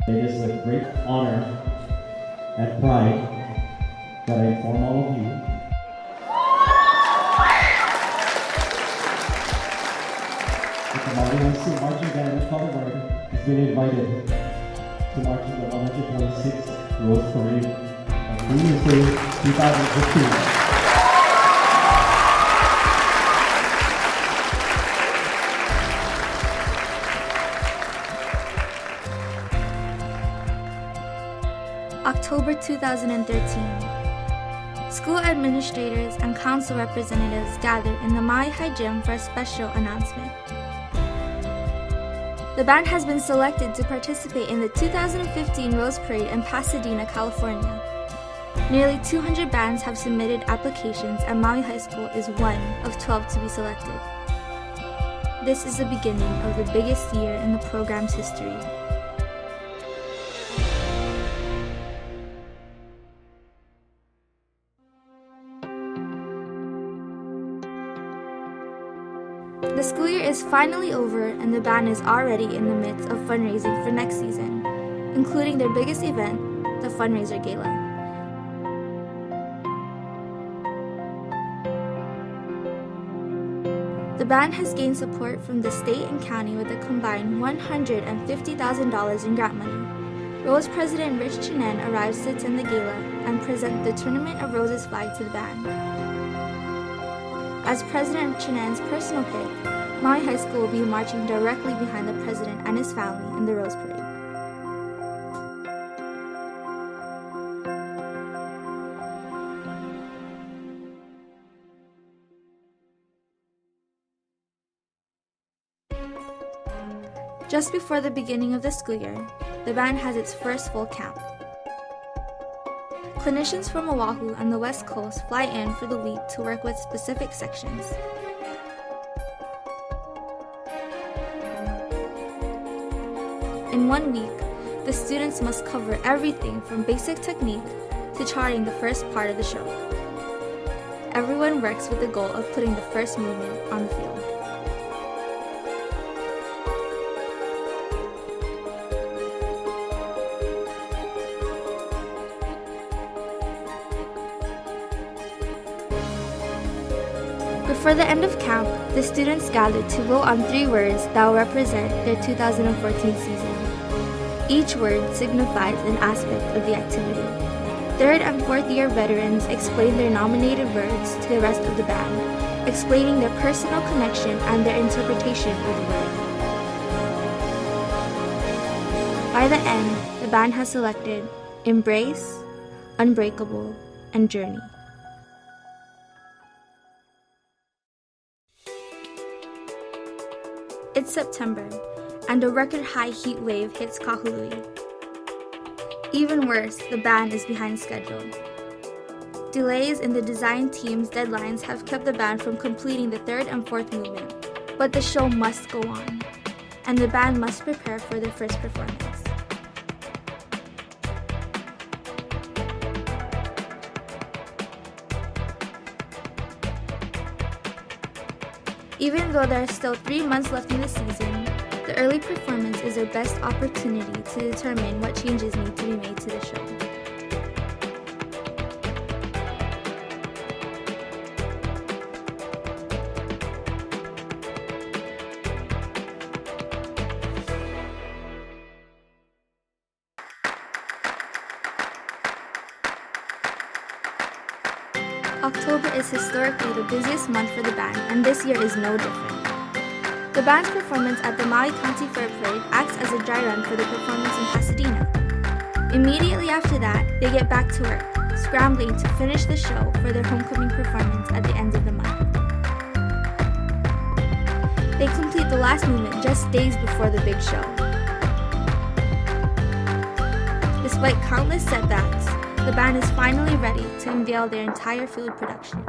It is with great honor and pride that I inform all of you that the Maui High School Marching Band with Color Guard has been invited to march in the 126th Rose Parade on New Year's Day 2015. October 2013. School administrators and council representatives gathered in the Maui High Gym for a special announcement. The band has been selected to participate in the 2015 Rose Parade in Pasadena, California. Nearly 200 bands have submitted applications and Maui High School is one of 12 to be selected. This is the beginning of the biggest year in the program's history. The school year is finally over and the band is already in the midst of fundraising for next season, including their biggest event, the Fundraiser Gala. The band has gained support from the state and county with a combined $150,000 in grant money. Rose President Rich Chinen arrives to attend the gala and present the Tournament of Roses flag to the band. As President Chinen's personal pick, Maui High School will be marching directly behind the president and his family in the Rose Parade. Just before the beginning of the school year, the band has its first full camp. Clinicians from Oahu and the West Coast fly in for the week to work with specific sections. In 1 week, the students must cover everything from basic technique to charting the first part of the show. Everyone works with the goal of putting the first movement on the field. Before the end of camp, the students gathered to vote on 3 words that will represent their 2014 season. Each word signifies an aspect of the activity. 3rd and 4th year veterans explain their nominated words to the rest of the band, explaining their personal connection and their interpretation of the word. By the end, the band has selected Embrace, Unbreakable, and Journey. It's September, and a record-high heat wave hits Kahului. Even worse, the band is behind schedule. Delays in the design team's deadlines have kept the band from completing the 3rd and 4th movement, but the show must go on, and the band must prepare for their first performance. Even though there are still 3 months left in the season, the early performance is their best opportunity to determine what changes need to be made to the show. October is historically the busiest month for the band, and this year is no different. The band's performance at the Maui County Fair Parade acts as a dry run for the performance in Pasadena. Immediately after that, they get back to work, scrambling to finish the show for their homecoming performance at the end of the month. They complete the last movement just days before the big show. Despite countless setbacks, the band is finally ready to unveil their entire field production.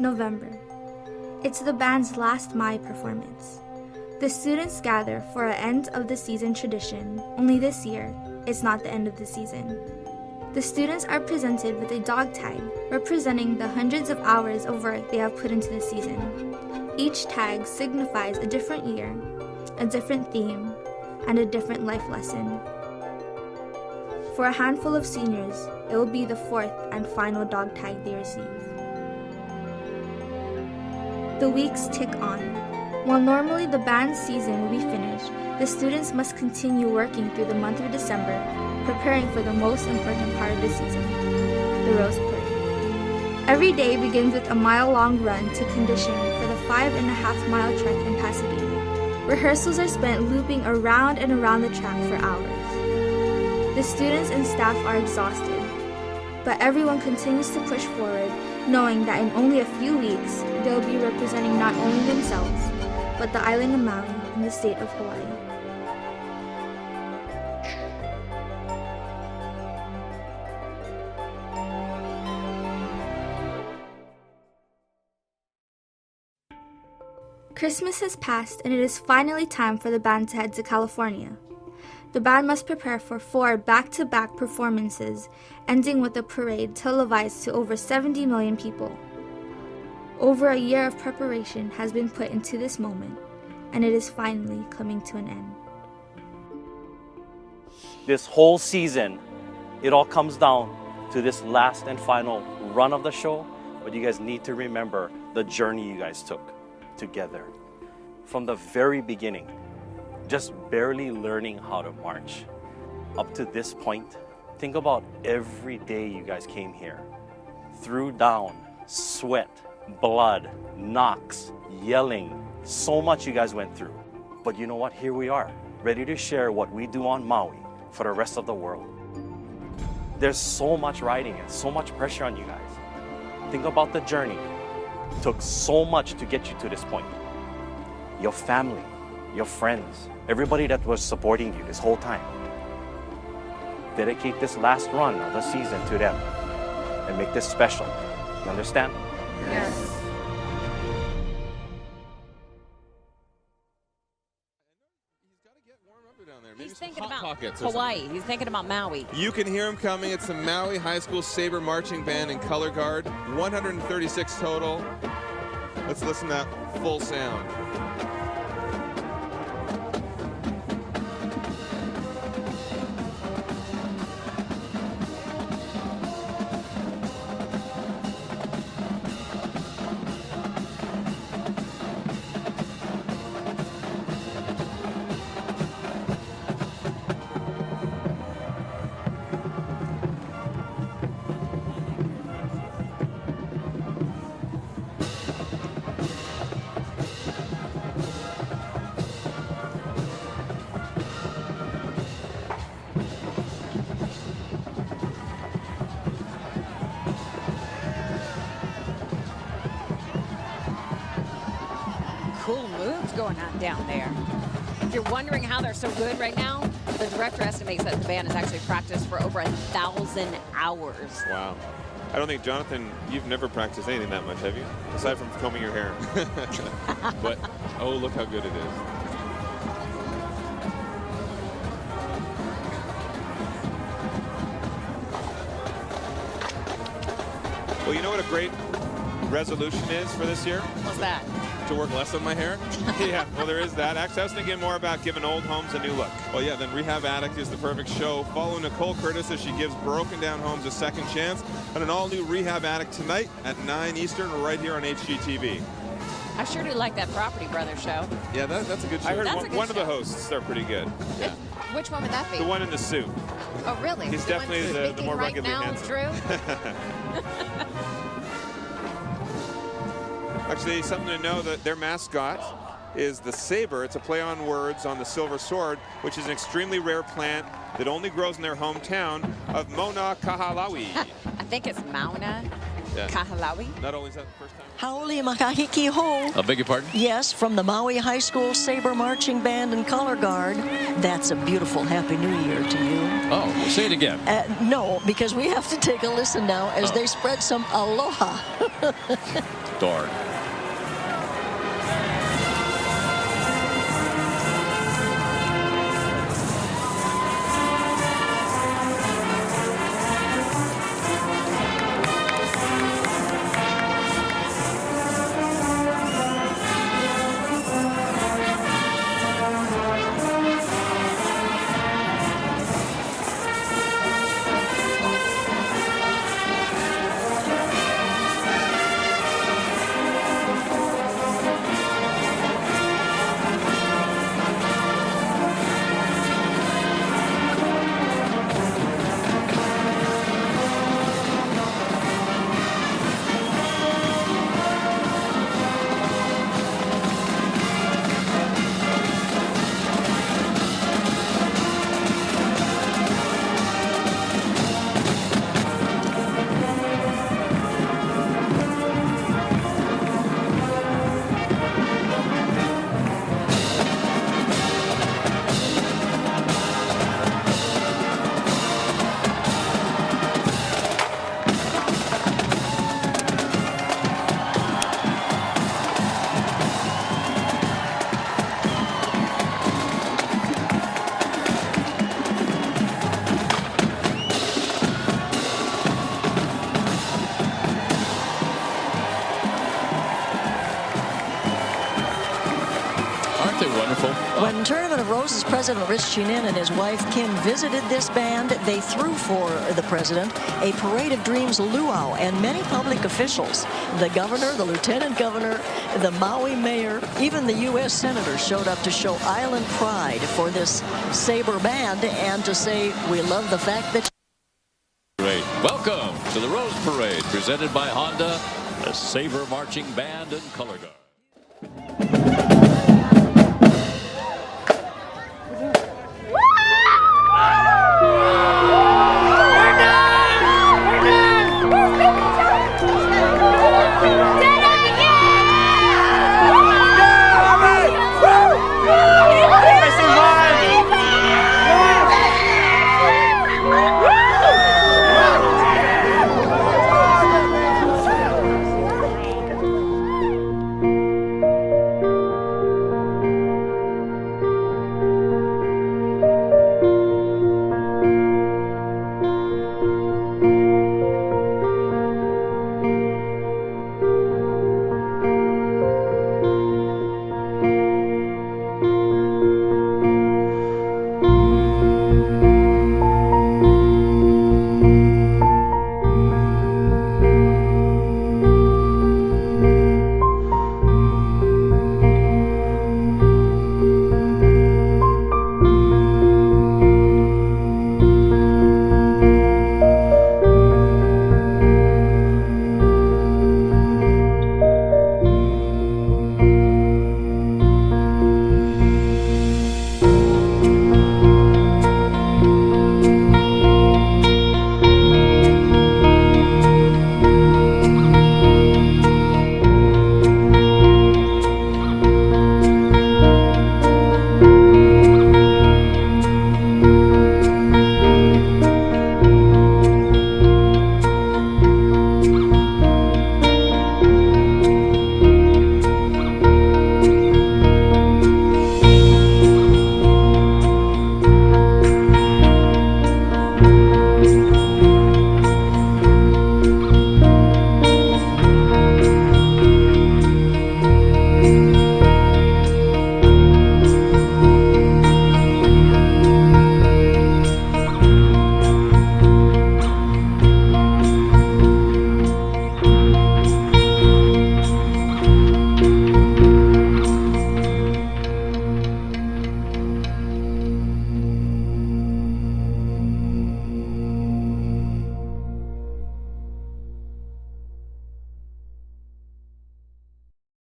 November. It's the band's last Maui performance. The students gather for an end of the season tradition, only this year, it's not the end of the season. The students are presented with a dog tag representing the hundreds of hours of work they have put into the season. Each tag signifies a different year, a different theme, and a different life lesson. For a handful of seniors, it will be the fourth and final dog tag they receive. The weeks tick on. While normally the band's season will be finished, the students must continue working through the month of December, preparing for the most important part of the season, the Rose Parade. Every day begins with a mile-long run to condition for the 5.5-mile trek in Pasadena. Rehearsals are spent looping around and around the track for hours. The students and staff are exhausted, but everyone continues to push forward, knowing that in only a few weeks, they'll be representing not only themselves, but the island of Maui and the state of Hawaii. Christmas has passed and it is finally time for the band to head to California. The band must prepare for 4 back-to-back performances, ending with a parade televised to over 70 million people. Over a year of preparation has been put into this moment, and it is finally coming to an end. This whole season, it all comes down to this last and final run of the show, but you guys need to remember the journey you guys took together. From the very beginning, just barely learning how to march. Up to this point, think about every day you guys came here. Threw down, sweat, blood, knocks, yelling, so much you guys went through. But you know what? Here we are, ready to share what we do on Maui for the rest of the world. There's so much riding and so much pressure on you guys. Think about the journey. It took so much to get you to this point. Your family, your friends, everybody that was supporting you this whole time. Dedicate this last run of the season to them and make this special. You understand? Yes. He's got to get warm up down there. Maybe He's some thinking hot about pockets or Hawaii. something. He's thinking about Maui. You can hear him coming. It's the Maui High School Sabre Marching Band and Color Guard. 136 total. Let's listen to that full sound. Cool moves going on down there. If you're wondering how they're so good right now, the director estimates that the band has actually practiced for over 1,000 hours. Wow. I don't think, Jonathan, you've never practiced anything that much, have you? Aside from combing your hair. But, oh, look how good it is. Well, you know what a great resolution is for this year? What's that? To work less on my hair? Yeah, well, there is that. Actually, I was thinking more about giving old homes a new look. Well, yeah, then Rehab Addict is the perfect show. Follow Nicole Curtis as she gives broken down homes a second chance on an all-new Rehab Addict tonight at 9 Eastern right here on HGTV. I sure do like that Property Brothers show. Yeah, that's a good show. I heard That's a good one of the show. hosts are pretty good. Yeah. Which one would that be? The one in the suit. Oh, really? He's The one definitely who's the speaking more right ruggedly now, handsome. Drew? Actually, something to know that their mascot is the saber. It's a play on words on the silver sword, which is an extremely rare plant that only grows in their hometown of Mauna Kahalawi. I think it's Mauna. Yeah. Kahalawi. Not only is that the first time. Haoli makahiki ho. I beg your pardon? Yes, from the Maui High School Sabre Marching Band and Color Guard. That's a beautiful Happy New Year to you. Oh, well, say it again. No, because we have to take a listen now as they spread some aloha. Darn. Aren't they wonderful? When Tournament of Roses President Rich Chinin and his wife Kim visited this band, they threw for the president a Parade of Dreams luau, and many public officials, the governor, the lieutenant governor, the Maui mayor, even the U.S. senators showed up to show island pride for this Sabre band and to say, we love the fact that... Great. Welcome to the Rose Parade, presented by Honda, the Sabre Marching Band and Color Guard.